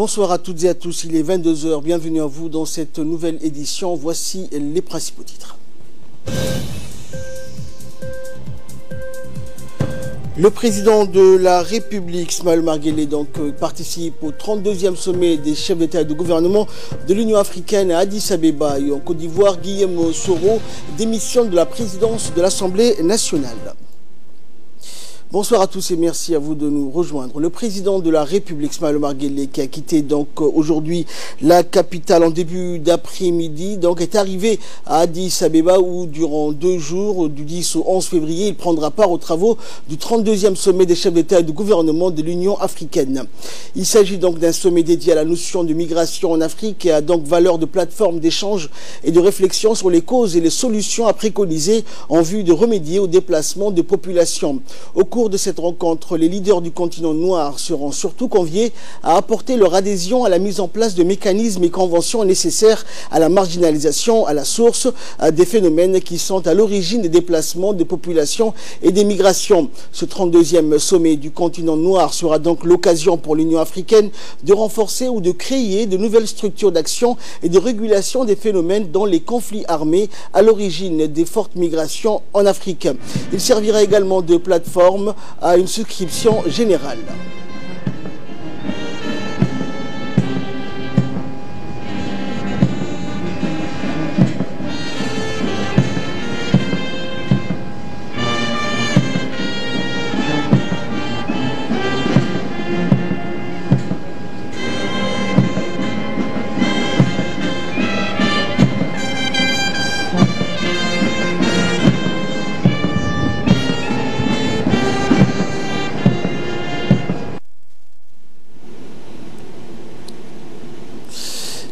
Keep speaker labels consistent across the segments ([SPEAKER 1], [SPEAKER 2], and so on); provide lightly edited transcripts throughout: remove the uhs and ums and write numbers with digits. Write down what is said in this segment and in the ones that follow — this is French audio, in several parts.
[SPEAKER 1] Bonsoir à toutes et à tous, il est 22 h, bienvenue à vous dans cette nouvelle édition. Voici les principaux titres. Le président de la République, Ismaël Omar Guelleh, participe au 32e sommet des chefs d'État et de gouvernement de l'Union africaine à Addis Abeba. Et en Côte d'Ivoire, Guillaume Soro démissionne de la présidence de l'Assemblée nationale. Bonsoir à tous et merci à vous de nous rejoindre. Le président de la République, Ismaël Omar Guelleh, qui a quitté aujourd'hui la capitale en début d'après-midi, est arrivé à Addis Abeba où durant 2 jours, du 10 au 11 février, il prendra part aux travaux du 32e sommet des chefs d'État et de gouvernement de l'Union africaine. Il s'agit donc d'un sommet dédié à la notion de migration en Afrique et a donc valeur de plateforme d'échange et de réflexion sur les causes et les solutions à préconiser en vue de remédier au déplacement de populations. Au cours de cette rencontre, les leaders du continent noir seront surtout conviés à apporter leur adhésion à la mise en place de mécanismes et conventions nécessaires à la marginalisation à la source des phénomènes qui sont à l'origine des déplacements de populations et des migrations. Ce 32e sommet du continent noir sera donc l'occasion pour l'Union africaine de renforcer ou de créer de nouvelles structures d'action et de régulation des phénomènes dans les conflits armés à l'origine des fortes migrations en Afrique. Il servira également de plateforme à une souscription générale.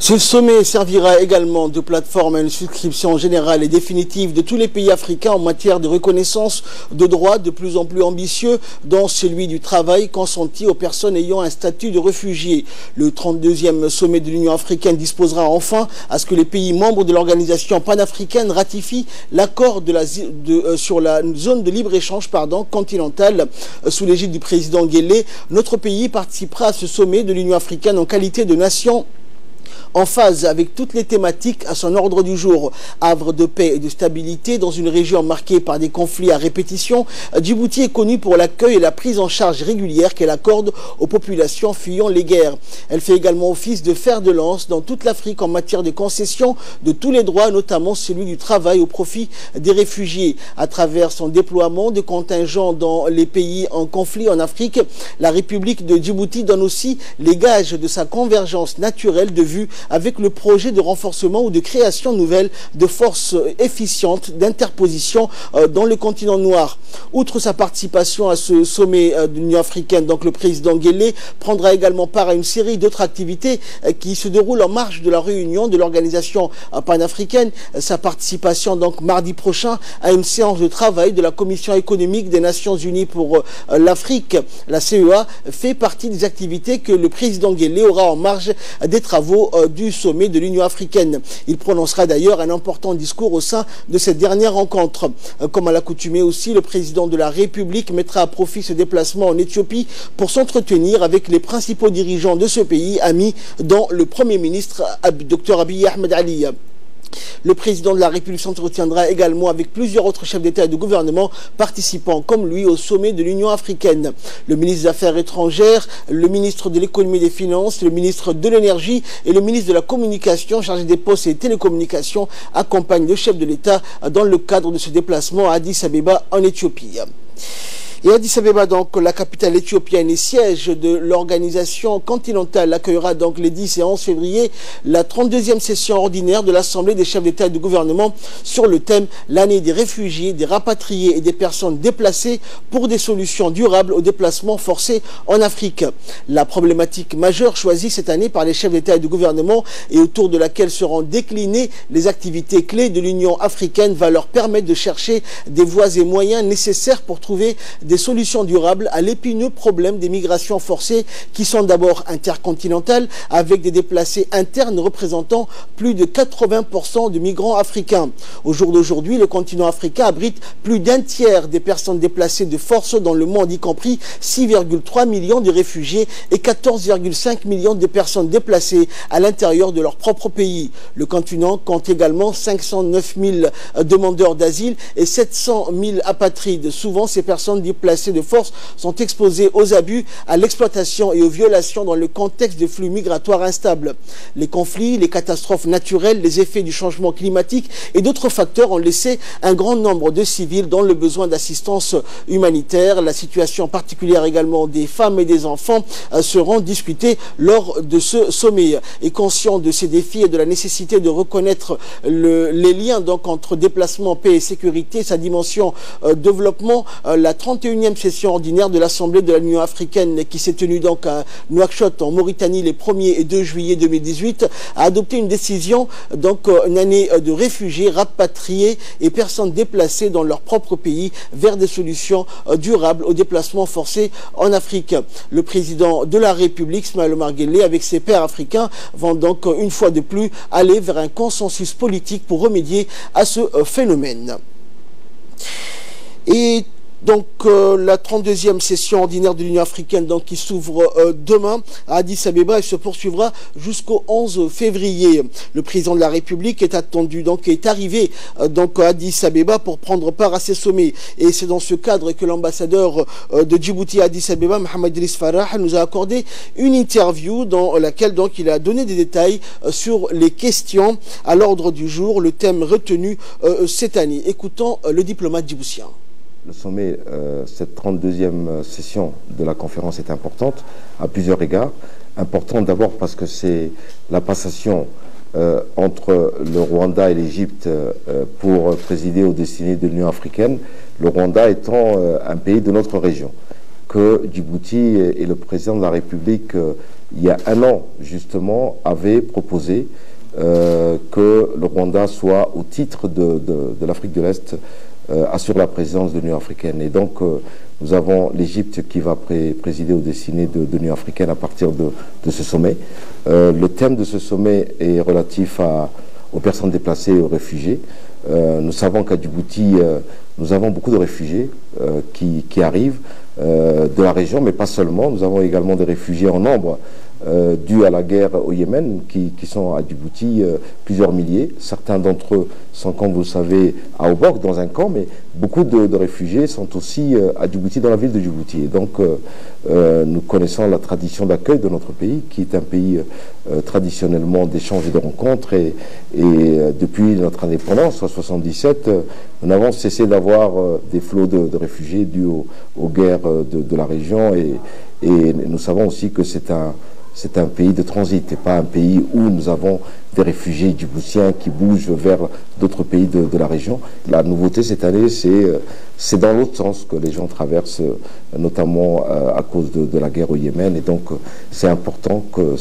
[SPEAKER 1] Ce sommet servira également de plateforme à une souscription générale et définitive de tous les pays africains en matière de reconnaissance de droits de plus en plus ambitieux, dont celui du travail consenti aux personnes ayant un statut de réfugié. Le 32e sommet de l'Union africaine disposera enfin à ce que les pays membres de l'organisation panafricaine ratifient l'accord sur la zone de libre-échange continentale sous l'égide du président Guelleh. Notre pays participera à ce sommet de l'Union africaine en qualité de nation en phase avec toutes les thématiques à son ordre du jour. Havre de paix et de stabilité dans une région marquée par des conflits à répétition, Djibouti est connue pour l'accueil et la prise en charge régulière qu'elle accorde aux populations fuyant les guerres. Elle fait également office de fer de lance dans toute l'Afrique en matière de concession de tous les droits, notamment celui du travail au profit des réfugiés. À travers son déploiement de contingents dans les pays en conflit en Afrique, la République de Djibouti donne aussi les gages de sa convergence naturelle de vues avec le projet de renforcement ou de création nouvelle de forces efficientes d'interposition dans le continent noir. Outre sa participation à ce sommet de l'Union africaine, le président Guelleh prendra également part à une série d'autres activités qui se déroulent en marge de la réunion de l'organisation panafricaine. Sa participation mardi prochain à une séance de travail de la Commission économique des Nations Unies pour l'Afrique, la CEA, fait partie des activités que le président Guelleh aura en marge des travaux du sommet de l'Union africaine. Il prononcera d'ailleurs un important discours au sein de cette dernière rencontre. Comme à l'accoutumée aussi, le président de la République mettra à profit ce déplacement en Éthiopie pour s'entretenir avec les principaux dirigeants de ce pays, amis dont le Premier ministre Dr Abiy Ahmed Ali. Le président de la République s'entretiendra également avec plusieurs autres chefs d'État et de gouvernement participant comme lui au sommet de l'Union africaine. Le ministre des Affaires étrangères, le ministre de l'économie et des finances, le ministre de l'énergie et le ministre de la communication chargé des postes et des télécommunications accompagnent le chef de l'État dans le cadre de ce déplacement à Addis Abeba en Éthiopie. Et Addis Abeba, la capitale éthiopienne et siège de l'organisation continentale, accueillera les 10 et 11 février la 32e session ordinaire de l'Assemblée des chefs d'État et de gouvernement sur le thème « L'année des réfugiés, des rapatriés et des personnes déplacées pour des solutions durables aux déplacements forcés en Afrique ». La problématique majeure choisie cette année par les chefs d'État et de gouvernement et autour de laquelle seront déclinées les activités clés de l'Union africaine va leur permettre de chercher des voies et moyens nécessaires pour trouver des solutions durables à l'épineux problème des migrations forcées qui sont d'abord intercontinentales avec des déplacés internes représentant plus de 80% de migrants africains. Au jour d'aujourd'hui, le continent africain abrite plus d'un tiers des personnes déplacées de force dans le monde, y compris 6,3 millions de réfugiés et 14,5 millions de personnes déplacées à l'intérieur de leur propre pays. Le continent compte également 509 000 demandeurs d'asile et 700 000 apatrides. Souvent, ces personnes déplacées de force sont exposées aux abus, à l'exploitation et aux violations dans le contexte de flux migratoires instables. Les conflits, les catastrophes naturelles, les effets du changement climatique et d'autres facteurs ont laissé un grand nombre de civils dans le besoin d'assistance humanitaire. La situation particulière également des femmes et des enfants seront discutées lors de ce sommet. Et conscient de ces défis et de la nécessité de reconnaître les liens donc entre déplacement, paix et sécurité, sa dimension développement, la 31e session ordinaire de l'Assemblée de l'Union africaine qui s'est tenue donc à Nouakchott en Mauritanie les 1er et 2 juillet 2018 a adopté une décision, donc une année de réfugiés, rapatriés et personnes déplacées dans leur propre pays vers des solutions durables aux déplacements forcés en Afrique. Le président de la République, Ismaël Omar Guelleh, avec ses pairs africains, vont donc une fois de plus aller vers un consensus politique pour remédier à ce phénomène. Et donc la 32e session ordinaire de l'Union africaine donc, qui s'ouvre demain à Addis Abeba et se poursuivra jusqu'au 11 février. Le président de la République est attendu, donc est arrivé donc à Addis Abeba pour prendre part à ces sommets. Et c'est dans ce cadre que l'ambassadeur de Djibouti à Addis Abeba, Mohamed Idriss Farah, nous a accordé une interview dans laquelle donc il a donné des détails sur les questions à l'ordre du jour, le thème retenu cette année. Écoutons le diplomate djiboutien.
[SPEAKER 2] Le sommet, cette 32e session de la conférence est importante à plusieurs égards. Importante d'abord parce que c'est la passation entre le Rwanda et l'Égypte pour présider aux destinées de l'Union africaine, le Rwanda étant un pays de notre région, que Djibouti et le président de la République, il y a un an justement, avaient proposé que le Rwanda soit, au titre de l'Afrique de l'Est, assure la présidence de l'Union africaine. Et donc, nous avons l'Égypte qui va présider aux destinées de l'Union africaine à partir de ce sommet. Le thème de ce sommet est relatif aux personnes déplacées et aux réfugiés. Nous savons qu'à Djibouti, nous avons beaucoup de réfugiés qui arrivent de la région, mais pas seulement. Nous avons également des réfugiés en nombre dus à la guerre au Yémen, qui sont à Djibouti, plusieurs milliers. Certains d'entre eux sont, comme vous le savez, à Obok, dans un camp, mais beaucoup de réfugiés sont aussi à Djibouti, dans la ville de Djibouti. Et donc, nous connaissons la tradition d'accueil de notre pays, qui est un pays traditionnellement d'échanges et de rencontres. Et depuis notre indépendance, en 1977, nous n'avons cessé d'avoir des flots de réfugiés dus aux guerres de la région. Et nous savons aussi que c'est un pays de transit et pas un pays où nous avons des réfugiés djiboutiens qui bougent vers d'autres pays de la région. La nouveauté cette année, c'est dans l'autre sens que les gens traversent, notamment à cause de la guerre au Yémen. Et donc, c'est important que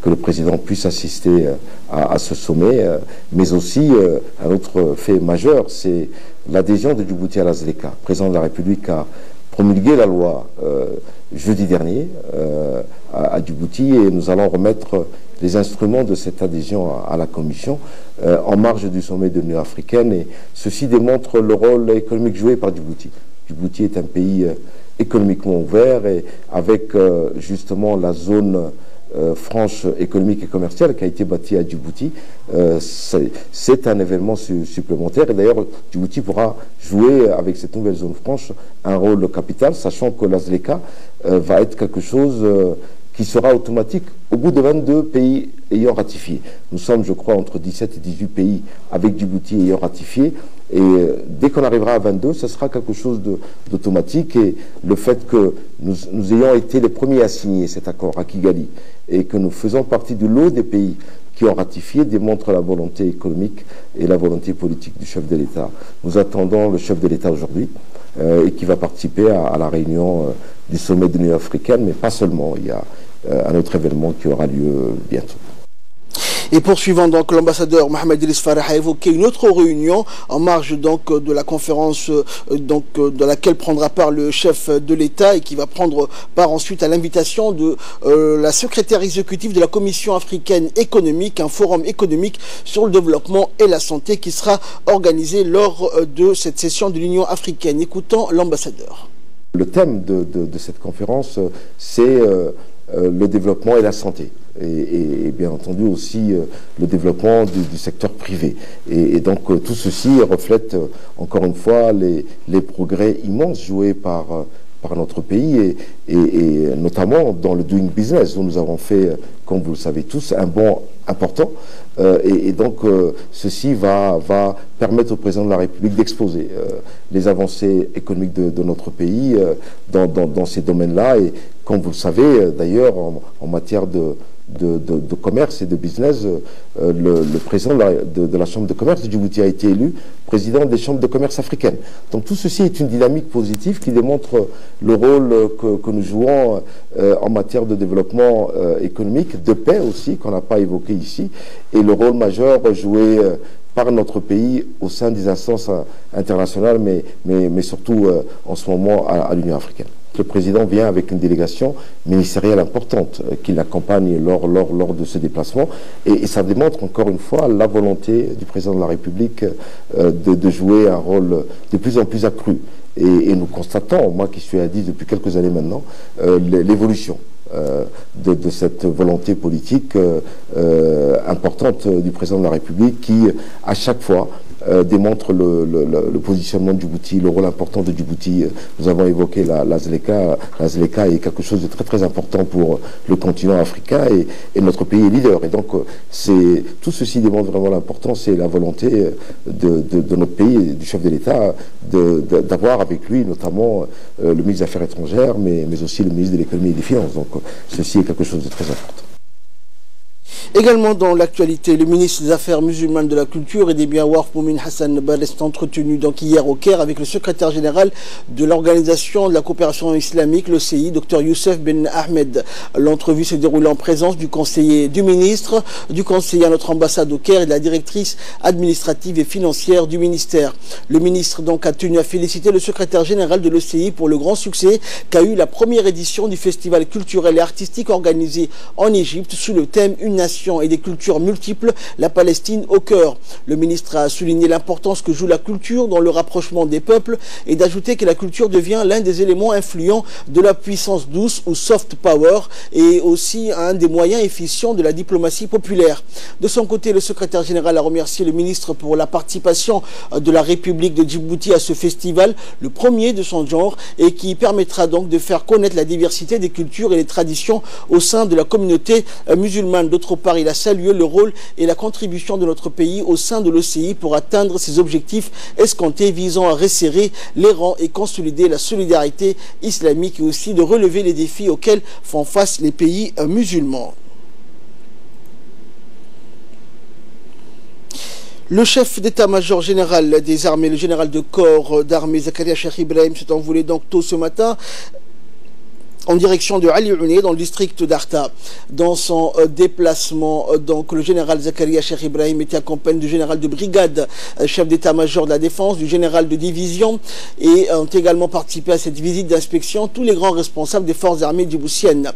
[SPEAKER 2] le président puisse assister à ce sommet. Mais aussi, un autre fait majeur, c'est l'adhésion de Djibouti à la ZLECA. Le président de la République a promulgué la loi jeudi dernier à Djibouti, et nous allons remettre les instruments de cette adhésion à la Commission en marge du sommet de l'Union africaine. Et ceci démontre le rôle économique joué par Djibouti. Djibouti est un pays économiquement ouvert, et avec justement la zone franche économique et commerciale qui a été bâtie à Djibouti, c'est un événement supplémentaire. Et d'ailleurs, Djibouti pourra jouer avec cette nouvelle zone franche un rôle capital, sachant que la ZLECA va être quelque chose qui sera automatique au bout de 22 pays ayant ratifié. Nous sommes, je crois, entre 17 et 18 pays avec Djibouti ayant ratifié. Et dès qu'on arrivera à 22, ce sera quelque chose d'automatique. Et le fait que nous ayons été les premiers à signer cet accord à Kigali et que nous faisons partie du lot des pays qui ont ratifié démontre la volonté économique et la volonté politique du chef de l'État. Nous attendons le chef de l'État aujourd'hui et qui va participer à la réunion du sommet de l'Union africaine, mais pas seulement. Il y a un autre événement qui aura lieu bientôt.
[SPEAKER 1] Et poursuivant donc, l'ambassadeur Mohamed Idriss Farah a évoqué une autre réunion en marge donc de la conférence de laquelle prendra part le chef de l'État et qui va prendre part ensuite à l'invitation de la secrétaire exécutive de la Commission africaine économique, un forum économique sur le développement et la santé qui sera organisé lors de cette session de l'Union africaine. Écoutons l'ambassadeur.
[SPEAKER 2] Le thème de cette conférence, c'est le développement et la santé. Et bien entendu aussi le développement du secteur privé. Et donc tout ceci reflète encore une fois les progrès immenses joués par notre pays et notamment dans le doing business où nous avons fait, comme vous le savez tous, un bond important. Et donc ceci va permettre au président de la République d'exposer les avancées économiques de notre pays dans ces domaines-là. Et comme vous le savez d'ailleurs en matière de commerce et de business, le président de la Chambre de commerce de Djibouti a été élu président des chambres de commerce africaines. Donc tout ceci est une dynamique positive qui démontre le rôle que nous jouons en matière de développement économique, de paix aussi, qu'on n'a pas évoqué ici, et le rôle majeur joué par notre pays au sein des instances internationales, mais surtout en ce moment à l'Union africaine. Le président vient avec une délégation ministérielle importante qui l'accompagne lors de ce déplacement et ça démontre encore une fois la volonté du président de la République de jouer un rôle de plus en plus accru. Et nous constatons, moi qui suis à Addis depuis quelques années maintenant, l'évolution de cette volonté politique importante du président de la République qui, à chaque fois, démontre le positionnement de Djibouti, le rôle important de Djibouti. Nous avons évoqué la ZLECA. La ZLECA est quelque chose de très très important pour le continent africain et notre pays est leader. Et donc tout ceci démontre vraiment l'importance et la volonté de notre pays et du chef de l'État d'avoir avec lui notamment le ministre des Affaires étrangères, mais aussi le ministre de l'Économie et des Finances. Donc ceci est quelque chose de très important.
[SPEAKER 1] Également dans l'actualité, le ministre des Affaires musulmanes de la Culture et des Biens Warf Moumin Hassan Bar s'est entretenu donc hier au Caire avec le secrétaire général de l'Organisation de la coopération islamique, l'OCI, Dr Youssef Ben Ahmed. L'entrevue s'est déroulée en présence du conseiller du ministre, du conseiller à notre ambassade au Caire et de la directrice administrative et financière du ministère. Le ministre donc a tenu à féliciter le secrétaire général de l'OCI pour le grand succès qu'a eu la première édition du festival culturel et artistique organisé en Égypte sous le thème Une nation et des cultures multiples, la Palestine au cœur. Le ministre a souligné l'importance que joue la culture dans le rapprochement des peuples et d'ajouter que la culture devient l'un des éléments influents de la puissance douce ou soft power et aussi un des moyens efficients de la diplomatie populaire. De son côté, le secrétaire général a remercié le ministre pour la participation de la République de Djibouti à ce festival, le premier de son genre et qui permettra donc de faire connaître la diversité des cultures et des traditions au sein de la communauté musulmane. D'autre part, il a salué le rôle et la contribution de notre pays au sein de l'OCI pour atteindre ses objectifs escomptés visant à resserrer les rangs et consolider la solidarité islamique et aussi de relever les défis auxquels font face les pays musulmans. Le chef d'état-major général des armées, le général de corps d'armée Zakaria Cheikh Ibrahim, s'est envolé donc tôt ce matin en direction de Ali Ouné dans le district d'Arta. Dans son déplacement, donc le général Zakaria Cheikh Ibrahim était accompagné du général de brigade, chef d'état-major de la défense, du général de division et ont également participé à cette visite d'inspection tous les grands responsables des forces armées djiboutiennes.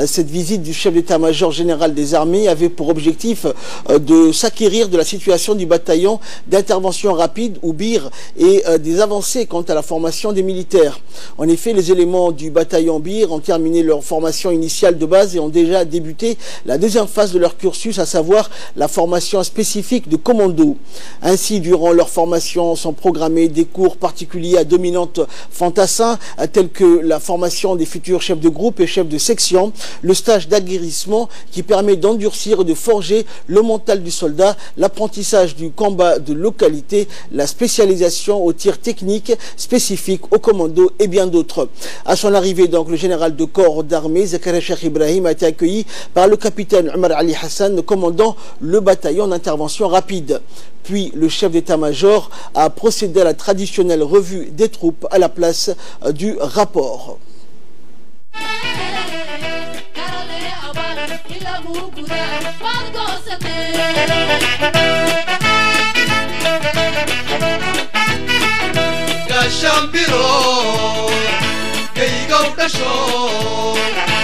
[SPEAKER 1] Cette visite du chef d'état-major général des armées avait pour objectif de s'acquérir de la situation du bataillon d'intervention rapide ou BIR et des avancées quant à la formation des militaires. En effet, les éléments du bataillon BIR ont terminé leur formation initiale de base et ont déjà débuté la deuxième phase de leur cursus, à savoir la formation spécifique de commando. Ainsi, durant leur formation sont programmés des cours particuliers à dominante fantassin, tels que la formation des futurs chefs de groupe et chefs de section, le stage d'aguerrissement qui permet d'endurcir et de forger le mental du soldat, l'apprentissage du combat de localité, la spécialisation au tir technique spécifique au commando et bien d'autres. À son arrivée, donc, le général de corps d'armée Zakaria Cheikh Ibrahim a été accueilli par le capitaine Omar Ali Hassan, commandant le bataillon d'intervention rapide. Puis le chef d'état-major a procédé à la traditionnelle revue des troupes à la place du rapport.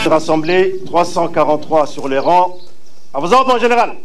[SPEAKER 3] Rassemblés 343 sur les rangs. À vos ordres, mon général.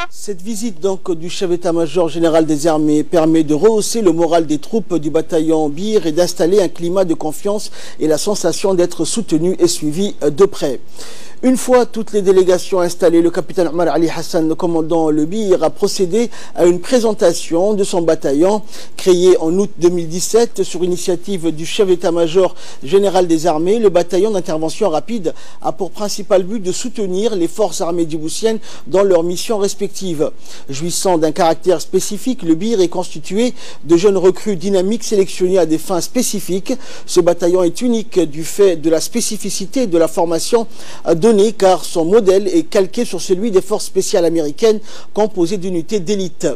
[SPEAKER 1] Cette visite donc du chef d'état-major général des armées permet de rehausser le moral des troupes du bataillon Bir et d'installer un climat de confiance et la sensation d'être soutenu et suivi de près. Une fois toutes les délégations installées, le capitaine Omar Ali Hassan, le commandant le Bir, a procédé à une présentation de son bataillon, créé en août 2017 sur initiative du chef d'état-major général des armées. Le bataillon d'intervention rapide a pour principal but de soutenir les forces armées djiboutiennes dans leurs missions respectives. Jouissant d'un caractère spécifique, le Bir est constitué de jeunes recrues dynamiques sélectionnés à des fins spécifiques. Ce bataillon est unique du fait de la spécificité de la formation donnée, car son modèle est calqué sur celui des forces spéciales américaines composées d'unités d'élite.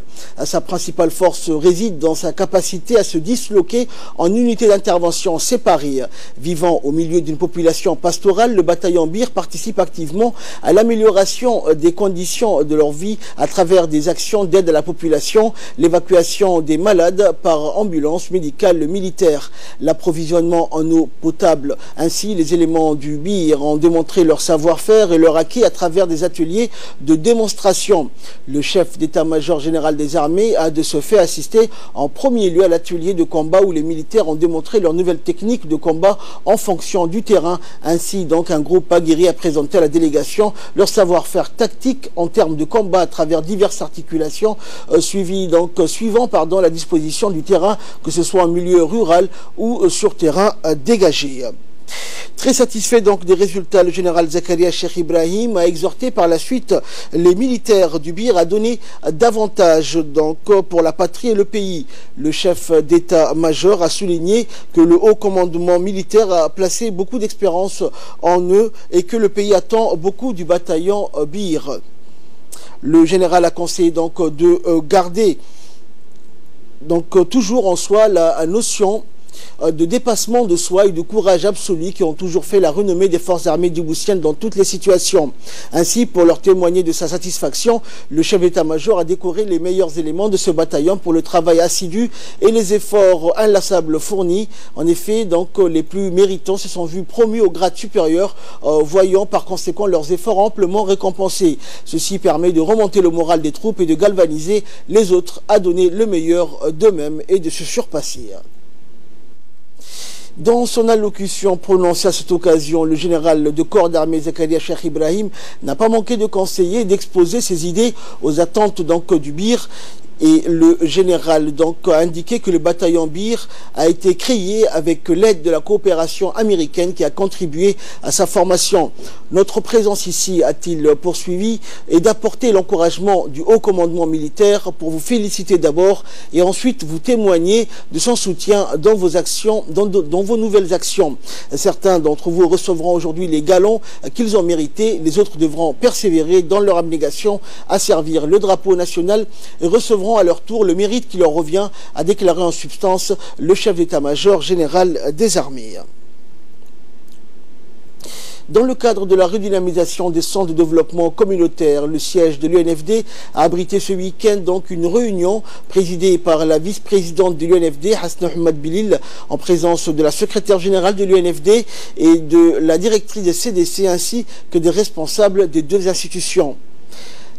[SPEAKER 1] Sa principale force réside dans sa capacité à se disloquer en unités d'intervention séparées. Vivant au milieu d'une population pastorale, le bataillon Bir participe activement à l'amélioration des conditions de leur vie à travers des actions d'aide à la population, l'évacuation des malades par ambulance médicale militaire, l'approvisionnement en eau potable. Ainsi, les éléments du Bir ont démontré leur savoir-faire et leur acquis à travers des ateliers de démonstration. Le chef d'état-major général des armées a de ce fait assisté en premier lieu à l'atelier de combat où les militaires ont démontré leurs nouvelles techniques de combat en fonction du terrain. Ainsi, donc, un groupe aguerri a présenté à la délégation leur savoir-faire tactique en termes de combat à travers diverses articulations suivant la disposition du terrain, que ce soit en milieu rural ou sur terrain dégagé. Très satisfait donc des résultats, le général Zakaria Cheikh Ibrahim a exhorté par la suite les militaires du Bir à donner davantage donc pour la patrie et le pays. Le chef d'état-major a souligné que le haut commandement militaire a placé beaucoup d'espérance en eux et que le pays attend beaucoup du bataillon Bir. Le général a conseillé donc de garder toujours en soi la notion de dépassement de soi et de courage absolu qui ont toujours fait la renommée des forces armées djiboutiennes dans toutes les situations. Ainsi, pour leur témoigner de sa satisfaction, le chef d'état-major a décoré les meilleurs éléments de ce bataillon pour le travail assidu et les efforts inlassables fournis. En effet, donc, les plus méritants se sont vus promus au grade supérieur, voyant par conséquent leurs efforts amplement récompensés. Ceci permet de remonter le moral des troupes et de galvaniser les autres à donner le meilleur d'eux-mêmes et de se surpasser. Dans son allocution prononcée à cette occasion, le général de corps d'armée Zakaria Cheikh Ibrahim n'a pas manqué de conseiller et d'exposer ses idées aux attentes du Bir. Et le général a indiqué que le bataillon Bir a été créé avec l'aide de la coopération américaine qui a contribué à sa formation. Notre présence ici, a-t-il poursuivi, est d'apporter l'encouragement du haut commandement militaire pour vous féliciter d'abord et ensuite vous témoigner de son soutien dans vos actions, dans vos nouvelles actions. Certains d'entre vous recevront aujourd'hui les galons qu'ils ont mérités, les autres devront persévérer dans leur abnégation à servir le drapeau national et recevront à leur tour le mérite qui leur revient, a déclaré en substance le chef d'état-major général des armées. Dans le cadre de la redynamisation des centres de développement communautaire, le siège de l'UNFD a abrité ce week-end une réunion présidée par la vice-présidente de l'UNFD, Hasna Ahmad Bilil, en présence de la secrétaire générale de l'UNFD et de la directrice des CDC ainsi que des responsables des deux institutions.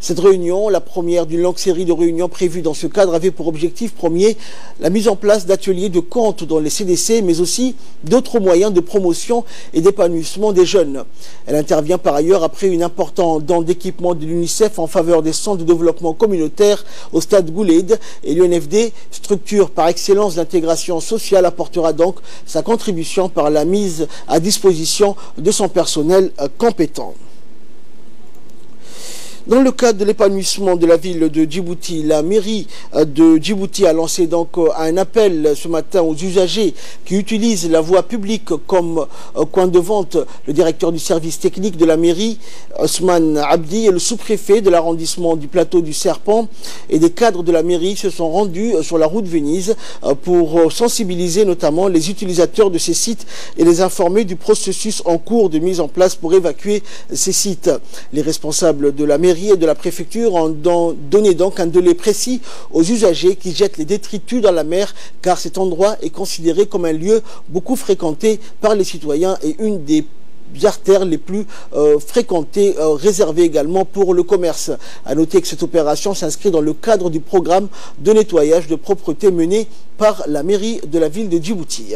[SPEAKER 1] Cette réunion, la première d'une longue série de réunions prévues dans ce cadre, avait pour objectif premier la mise en place d'ateliers de compte dans les CDC, mais aussi d'autres moyens de promotion et d'épanouissement des jeunes. Elle intervient par ailleurs après une importante don d'équipement de l'UNICEF en faveur des centres de développement communautaire au stade Gouleid, et l'UNFD, structure par excellence d'intégration sociale, apportera donc sa contribution par la mise à disposition de son personnel compétent. Dans le cadre de l'épanouissement de la ville de Djibouti, la mairie de Djibouti a lancé donc un appel ce matin aux usagers qui utilisent la voie publique comme coin de vente. Le directeur du service technique de la mairie, Ousmane Abdi, et le sous-préfet de l'arrondissement du plateau du Serpent et des cadres de la mairie se sont rendus sur la route Venise pour sensibiliser notamment les utilisateurs de ces sites et les informer du processus en cours de mise en place pour évacuer ces sites. Les responsables de la mairie et de la préfecture ont donné donc un délai précis aux usagers qui jettent les détritus dans la mer, car cet endroit est considéré comme un lieu beaucoup fréquenté par les citoyens et une des artères les plus fréquentées, réservées également pour le commerce. À noter que cette opération s'inscrit dans le cadre du programme de nettoyage de propreté mené par la mairie de la ville de Djibouti.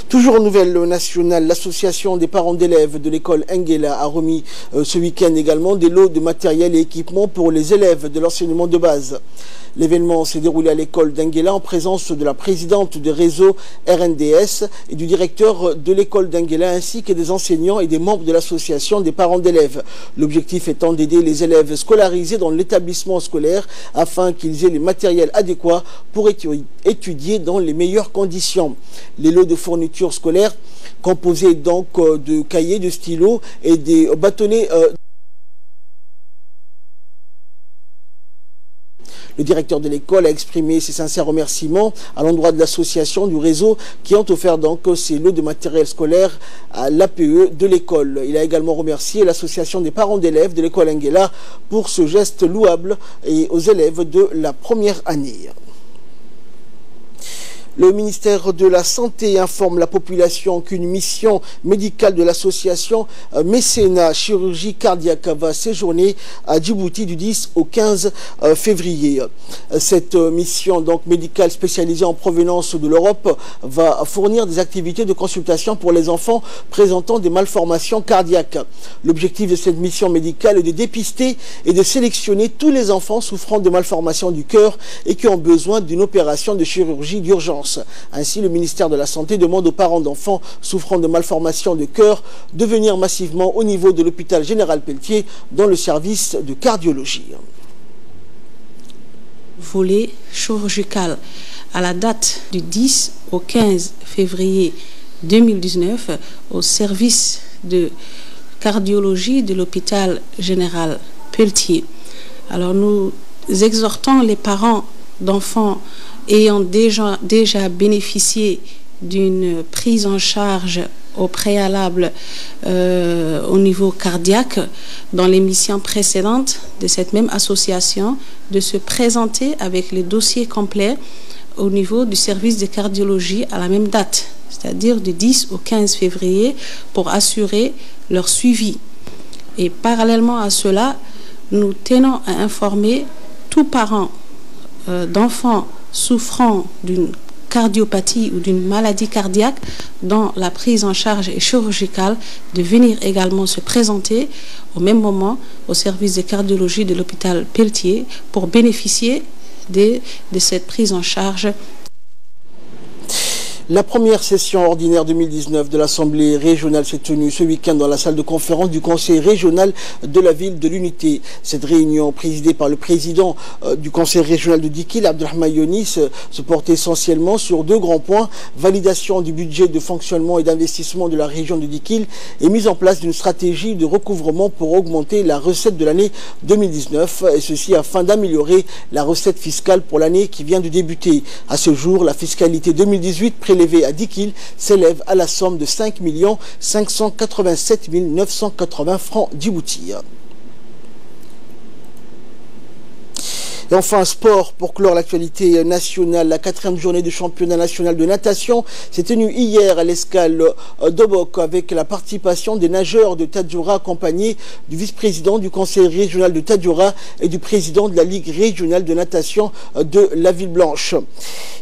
[SPEAKER 1] Toujours en nouvelle nationale, l'association des parents d'élèves de l'école Nguela a remis ce week-end également des lots de matériel et équipements pour les élèves de l'enseignement de base. L'événement s'est déroulé à l'école d'Nguela en présence de la présidente du réseau RNDS et du directeur de l'école d'Nguela ainsi que des enseignants et des membres de l'association des parents d'élèves. L'objectif étant d'aider les élèves scolarisés dans l'établissement scolaire afin qu'ils aient les matériels adéquats pour étudier dans les meilleures conditions. Les lots de fournitures scolaires composés donc de cahiers, de stylos et des bâtonnets. Le directeur de l'école a exprimé ses sincères remerciements à l'endroit de l'association du réseau qui ont offert donc ces lots de matériel scolaire à l'APE de l'école. Il a également remercié l'association des parents d'élèves de l'école Nguela pour ce geste louable et aux élèves de la première année. Le ministère de la Santé informe la population qu'une mission médicale de l'association Mécénat Chirurgie Cardiaque va séjourner à Djibouti du 10 au 15 février. Cette mission donc médicale spécialisée en provenance de l'Europe va fournir des activités de consultation pour les enfants présentant des malformations cardiaques. L'objectif de cette mission médicale est de dépister et de sélectionner tous les enfants souffrant de malformations du cœur et qui ont besoin d'une opération de chirurgie d'urgence. Ainsi, le ministère de la Santé demande aux parents d'enfants souffrant de malformations de cœur de venir massivement au niveau de l'hôpital Général Pelletier dans le service de cardiologie.
[SPEAKER 4] Volet chirurgical. À la date du 10 au 15 février 2019, au service de cardiologie de l'hôpital Général Pelletier. Alors nous exhortons les parents d'enfants ayant déjà bénéficié d'une prise en charge au préalable au niveau cardiaque dans l'émission précédente de cette même association de se présenter avec les dossiers complets au niveau du service de cardiologie à la même date, c'est-à-dire du 10 au 15 février pour assurer leur suivi. Et parallèlement à cela, nous tenons à informer tous parents d'enfants souffrant d'une cardiopathie ou d'une maladie cardiaque dont la prise en charge est chirurgicale de venir également se présenter au même moment au service de cardiologie de l'hôpital Pelletier pour bénéficier de cette prise en charge.
[SPEAKER 1] La première session ordinaire 2019 de l'Assemblée régionale s'est tenue ce week-end dans la salle de conférence du Conseil régional de la ville de l'Unité. Cette réunion, présidée par le président du Conseil régional de Dikil, Abdelrahman Yoni, se portait essentiellement sur deux grands points: validation du budget de fonctionnement et d'investissement de la région de Dikil et mise en place d'une stratégie de recouvrement pour augmenter la recette de l'année 2019, et ceci afin d'améliorer la recette fiscale pour l'année qui vient de débuter. À ce jour, la fiscalité 2018 prélevée à Dikil s'élève à la somme de 5 587 980 francs djiboutis. Et enfin, sport, pour clore l'actualité nationale, la 4e journée du championnat national de natation s'est tenue hier à l'escale d'Obok avec la participation des nageurs de Tadjoura accompagnés du vice-président du conseil régional de Tadjoura et du président de la Ligue régionale de natation de la Ville-Blanche.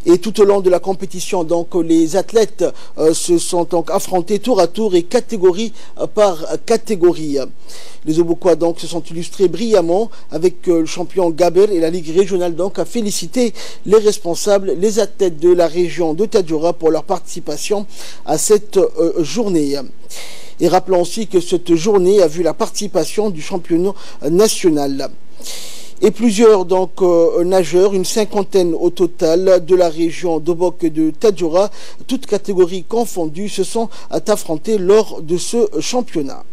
[SPEAKER 1] Et tout au long de la compétition, donc, les athlètes se sont donc affrontés tour à tour et catégorie par catégorie. Les Obokois donc se sont illustrés brillamment avec le champion Gaber et la Ligue régionale donc a félicité les responsables, les athlètes de la région de Tadjoura pour leur participation à cette journée. Et rappelons aussi que cette journée a vu la participation du championnat national. Et plusieurs donc nageurs, une cinquantaine au total de la région d'Obok et de Tadjoura, toutes catégories confondues, se sont affrontés lors de ce championnat.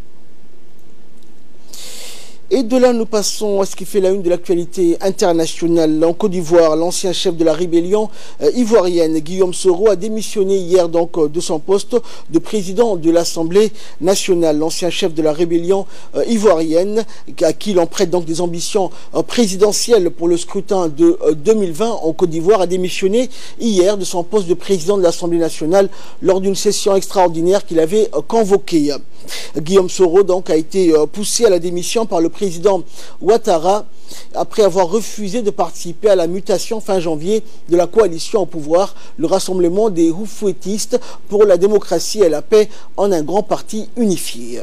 [SPEAKER 1] Et de là, nous passons à ce qui fait la une de l'actualité internationale. En Côte d'Ivoire, l'ancien chef de la rébellion ivoirienne, Guillaume Soro, a démissionné hier donc de son poste de président de l'Assemblée nationale. L'ancien chef de la rébellion ivoirienne, à qui l'on prête donc des ambitions présidentielles pour le scrutin de 2020 en Côte d'Ivoire, a démissionné hier de son poste de président de l'Assemblée nationale lors d'une session extraordinaire qu'il avait convoquée. Guillaume Soro donc a été poussé à la démission par le président Ouattara après avoir refusé de participer à la mutation fin janvier de la coalition au pouvoir, le rassemblement des Houphouétistes pour la démocratie et la paix en un grand parti unifié.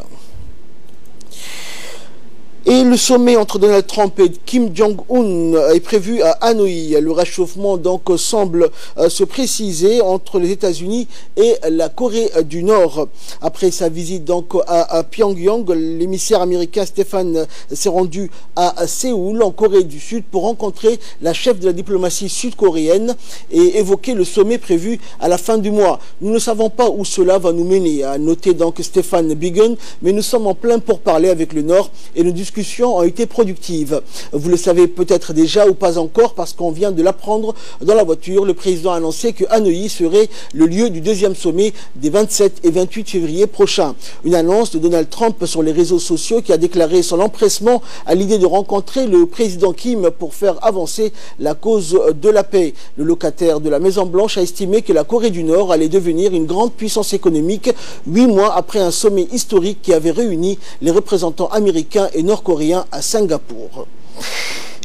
[SPEAKER 1] Et le sommet entre Donald Trump et Kim Jong-un est prévu à Hanoï. Le réchauffement donc semble se préciser entre les États-Unis et la Corée du Nord. Après sa visite donc à Pyongyang, l'émissaire américain Stéphane s'est rendu à Séoul, en Corée du Sud, pour rencontrer la chef de la diplomatie sud-coréenne et évoquer le sommet prévu à la fin du mois. Nous ne savons pas où cela va nous mener, a noté donc Stéphane Biguen, mais nous sommes en plein pourparlers avec le Nord et nous discussions ont été productives. Vous le savez peut-être déjà ou pas encore parce qu'on vient de l'apprendre dans la voiture. Le président a annoncé que Hanoï serait le lieu du deuxième sommet des 27 et 28 février prochains. Une annonce de Donald Trump sur les réseaux sociaux qui a déclaré son empressement à l'idée de rencontrer le président Kim pour faire avancer la cause de la paix. Le locataire de la Maison-Blanche a estimé que la Corée du Nord allait devenir une grande puissance économique 8 mois après un sommet historique qui avait réuni les représentants américains et nord-coréens à Singapour.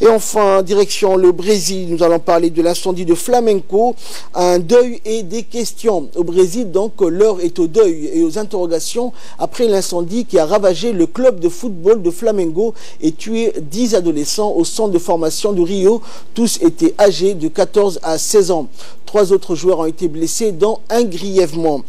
[SPEAKER 1] Et enfin, direction le Brésil, nous allons parler de l'incendie de Flamengo, un deuil et des questions. Au Brésil, donc, l'heure est au deuil et aux interrogations après l'incendie qui a ravagé le club de football de Flamengo et tué 10 adolescents au centre de formation de Rio. Tous étaient âgés de 14 à 16 ans. 3 autres joueurs ont été blessés, dont un grièvement.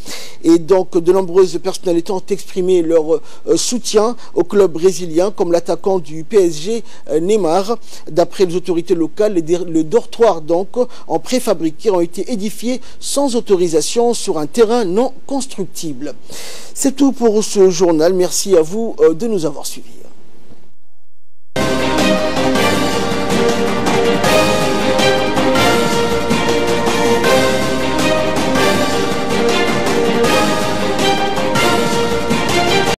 [SPEAKER 1] Et donc, de nombreuses personnalités ont exprimé leur soutien au club brésilien, comme l'attaquant du PSG, Neymar. D'après les autorités locales, les dortoirs donc en préfabriqué ont été édifiés sans autorisation sur un terrain non constructible. C'est tout pour ce journal. Merci à vous de nous avoir suivis.